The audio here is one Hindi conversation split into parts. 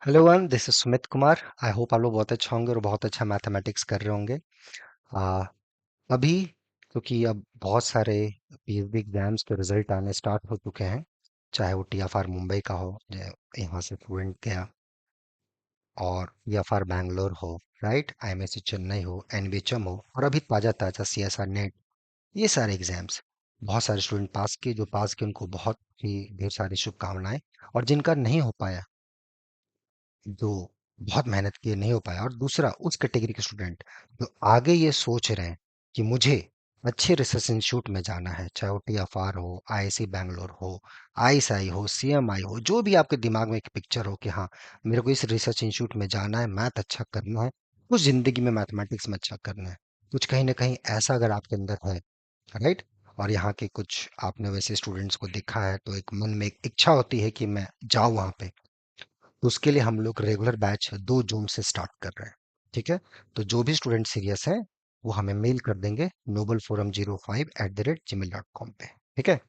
Hello one, this is Sumit Kumar. I hope आप लोग बहुत अच्छे होंगे और बहुत अच्छा मैथमेटिक्स कर रहे होंगे। आ, अभी क्योंकि अब बहुत सारे पीएसबी एग्जाम्स के रिजल्ट आने स्टार्ट हो चुके हैं, चाहे वो टीएफआर मुंबई का हो, यहाँ से स्टूडेंट गया, और टीएफआर बैंगलोर हो, राइट, आईएमएससी चेन्नई हो, एनबीएचएम हो, और अभी ताज़ा ताज़ा सीएसआर नेट। ये सारे एग्जाम्स बहुत सारे स्टूडेंट पास किए, जो पास किए उनको बहुत ही ढेर सारी शुभकामनाएं। और जिनका नहीं हो पाया, जो बहुत मेहनत किए नहीं हो पाया, और दूसरा उस कैटेगरी के स्टूडेंट जो आगे ये सोच रहे हैं कि मुझे अच्छे रिसर्च इंस्टीट्यूट में जाना है, चाहे वो टीएफआर हो, आईआईसी बैंगलोर हो, आईएसआई हो, सीएमआई हो, जो भी आपके दिमाग में एक पिक्चर हो कि हाँ, मेरे को इस रिसर्च इंस्टीट्यूट में जाना है, मैथ अच्छा करना है, कुछ जिंदगी में मैथमेटिक्स में अच्छा करना है, कुछ कहीं ना कहीं ऐसा अगर आपके अंदर है, राइट। और यहाँ के कुछ आपने वैसे स्टूडेंट्स को देखा है, तो एक मन में एक इच्छा होती है कि मैं जाऊँ वहाँ पे। तो उसके लिए हम लोग रेगुलर बैच 2 जून से स्टार्ट कर रहे हैं। ठीक है। तो जो भी स्टूडेंट सीरियस है, वो हमें मेल कर देंगे noble forum05@gmail.com पे। ठीक है।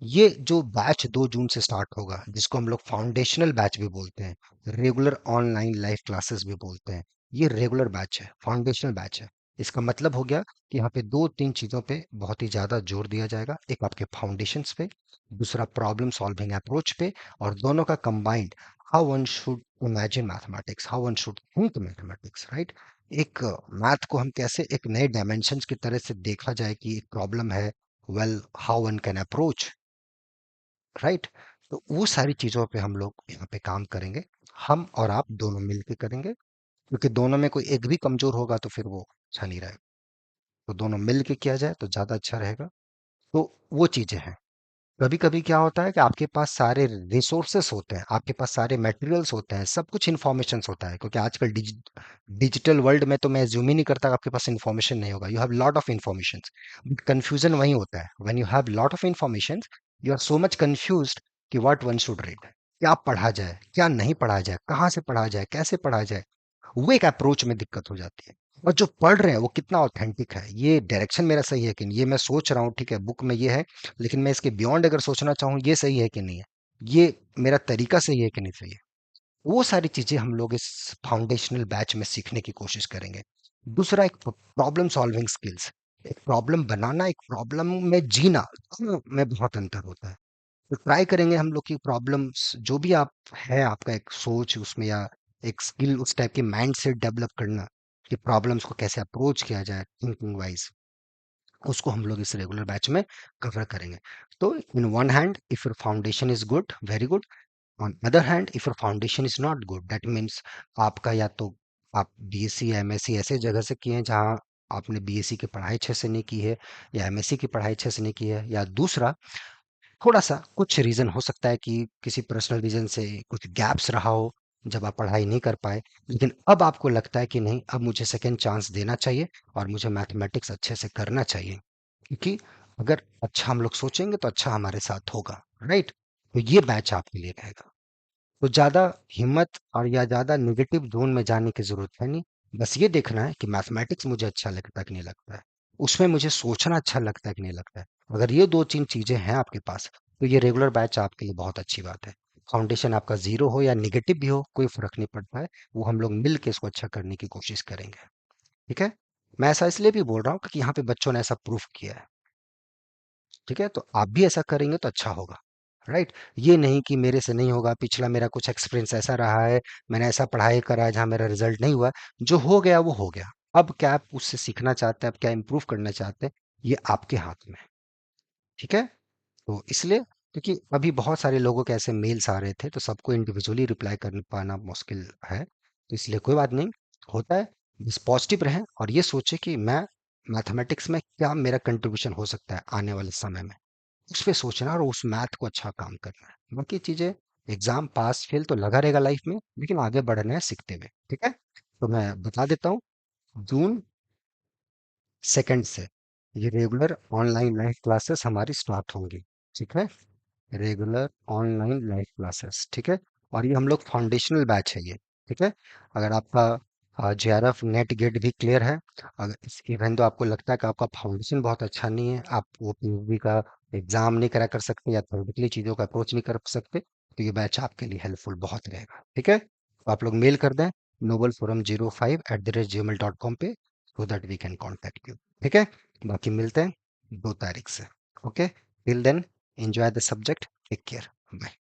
ये जो बैच 2 जून से स्टार्ट होगा, जिसको हम लोग फाउंडेशनल बैच भी बोलते हैं, रेगुलर ऑनलाइन लाइव क्लासेस भी बोलते हैं, ये रेगुलर बैच है, फाउंडेशनल बैच है। इसका मतलब हो गया कि यहाँ पे दो तीन चीजों पे बहुत ही ज्यादा जोर दिया जाएगा। एक आपके फाउंडेशंस पे, दूसरा प्रॉब्लम सॉल्विंग अप्रोच पे, और दोनों का combined, how one should imagine mathematics, how one should think mathematics, right. एक मैथ को हम कैसे एक नए डायमेंशंस की तरह से देखा जाए कि एक प्रॉब्लम है, well how one can approach, right. तो वो सारी चीजों पे हम लोग यहाँ पे काम करेंगे। हम और आप दोनों मिलके करेंगे, क्योंकि दोनों में कोई एक भी कमजोर होगा तो फिर वो अच्छा नहीं रहेगा। तो दोनों मिल के किया जाए तो ज्यादा अच्छा रहेगा। तो वो चीजें हैं। कभी कभी क्या होता है कि आपके पास सारे रिसोर्सेस होते हैं, आपके पास सारे मटेरियल्स होते हैं, सब कुछ इन्फॉर्मेशन होता है, क्योंकि आजकल डिजिटल वर्ल्ड में तो मैं ज्यूम ही नहीं करता कि आपके पास इन्फॉर्मेशन नहीं होगा। You have lot of information, but confusion वही होता है, when you have lot of information you are so much confused कि व्हाट वन शुड रीड, क्या पढ़ा जाए, क्या नहीं पढ़ा जाए, कहाँ से पढ़ा जाए, कैसे पढ़ा जाए। वो एक अप्रोच में दिक्कत हो जाती है। और जो पढ़ रहे हैं वो कितना ऑथेंटिक है, ये डायरेक्शन मेरा सही है कि नहीं, ये मैं सोच रहा हूँ, ठीक है, बुक में ये है, लेकिन मैं इसके बियॉन्ड अगर सोचना चाहूँ, ये सही है कि नहीं है, ये मेरा तरीका सही है कि नहीं सही है। वो सारी चीजें हम लोग इस फाउंडेशनल बैच में सीखने की कोशिश करेंगे। दूसरा, एक प्रॉब्लम सॉल्विंग स्किल्स, एक प्रॉब्लम बनाना, एक प्रॉब्लम में जीना, दोनों में बहुत अंतर होता है। तो ट्राई करेंगे हम लोग की प्रॉब्लम्स जो भी आप है, आपका एक सोच उसमें, या एक स्किल, उस टाइप की माइंड सेट डेवलप करना कि प्रॉब्लम्स को कैसे अप्रोच किया जाए थिंकिंग वाइज, उसको हम लोग इस रेगुलर बैच में कवर करेंगे। तो in one hand, if your foundation is good, very good. On other hand, if your foundation is not good, that means आपका या तो आप बीएससी या एमएससी ऐसे जगह से किए हैं जहाँ आपने बीएससी की पढ़ाई अच्छे से नहीं की है, या एमएससी की पढ़ाई अच्छे से नहीं की है, या दूसरा थोड़ा सा कुछ रीजन हो सकता है कि किसी पर्सनल रीजन से कुछ गैप्स रहा हो, जब आप पढ़ाई नहीं कर पाए, लेकिन अब आपको लगता है कि नहीं, अब मुझे सेकेंड चांस देना चाहिए और मुझे मैथमेटिक्स अच्छे से करना चाहिए, क्योंकि अगर अच्छा हम लोग सोचेंगे तो अच्छा हमारे साथ होगा, राइट। तो ये बैच आपके लिए रहेगा। तो ज्यादा हिम्मत और या ज्यादा नेगेटिव जोन में जाने की जरूरत है नहीं। बस ये देखना है कि मैथमेटिक्स मुझे अच्छा लगता है कि नहीं लगता है, उसमें मुझे सोचना अच्छा लगता है कि नहीं लगता है। अगर ये दो तीन चीजें हैं आपके पास, तो ये रेगुलर बैच आपके लिए बहुत अच्छी बात है। फाउंडेशन आपका जीरो हो या निगेटिव भी हो, कोई फर्क नहीं पड़ता है। वो हम लोग मिल के इसको अच्छा करने की कोशिश करेंगे। ठीक है। मैं ऐसा इसलिए भी बोल रहा हूँ क्योंकि यहाँ पे बच्चों ने ऐसा प्रूफ किया है। ठीक है। तो आप भी ऐसा करेंगे तो अच्छा होगा, राइट। ये नहीं कि मेरे से नहीं होगा, पिछला मेरा कुछ एक्सपीरियंस ऐसा रहा है, मैंने ऐसा पढ़ाई करा है जहां मेरा रिजल्ट नहीं हुआ। जो हो गया वो हो गया। अब क्या आप उससे सीखना चाहते हैं, अब क्या इंप्रूव करना चाहते हैं, ये आपके हाथ में है। ठीक है। तो इसलिए, क्योंकि अभी बहुत सारे लोगों के ऐसे मेल्स आ रहे थे, तो सबको इंडिविजुअली रिप्लाई कर पाना मुश्किल है, तो इसलिए कोई बात नहीं, होता है। बस पॉजिटिव रहें और ये सोचे कि मैं मैथमेटिक्स में क्या मेरा कंट्रीब्यूशन हो सकता है आने वाले समय में, उस पे सोचना और उस मैथ को अच्छा काम करना है। बाकी चीजें, एग्जाम पास फेल तो लगा रहेगा लाइफ में, लेकिन आगे बढ़ना है सीखते हुए। ठीक है। तो मैं बता देता हूँ, जून 2 से ये रेगुलर ऑनलाइन लाइव क्लासेस हमारी स्टार्ट होंगी। ठीक है। रेगुलर ऑनलाइन लाइव क्लासेस, ठीक है। और ये हम लोग फाउंडेशनल बैच है ये। ठीक है। अगर आपका जेआरएफ नेट गेट भी क्लियर है, अगर इस इवन तो आपको लगता है कि आपका फाउंडेशन बहुत अच्छा नहीं है, आप वो पीएसबी का एग्जाम नहीं करा कर सकते, या थ्योरेटिकली चीजों का अप्रोच नहीं कर सकते, तो ये बैच आपके लिए हेल्पफुल बहुत रहेगा। ठीक है। तो आप लोग मेल कर दें novelforum05@gmail.com पे, so that we can contact you. ठीक है, बाकी मिलते हैं 2 तारीख से। Okay, till then enjoy the subject, take care, bye.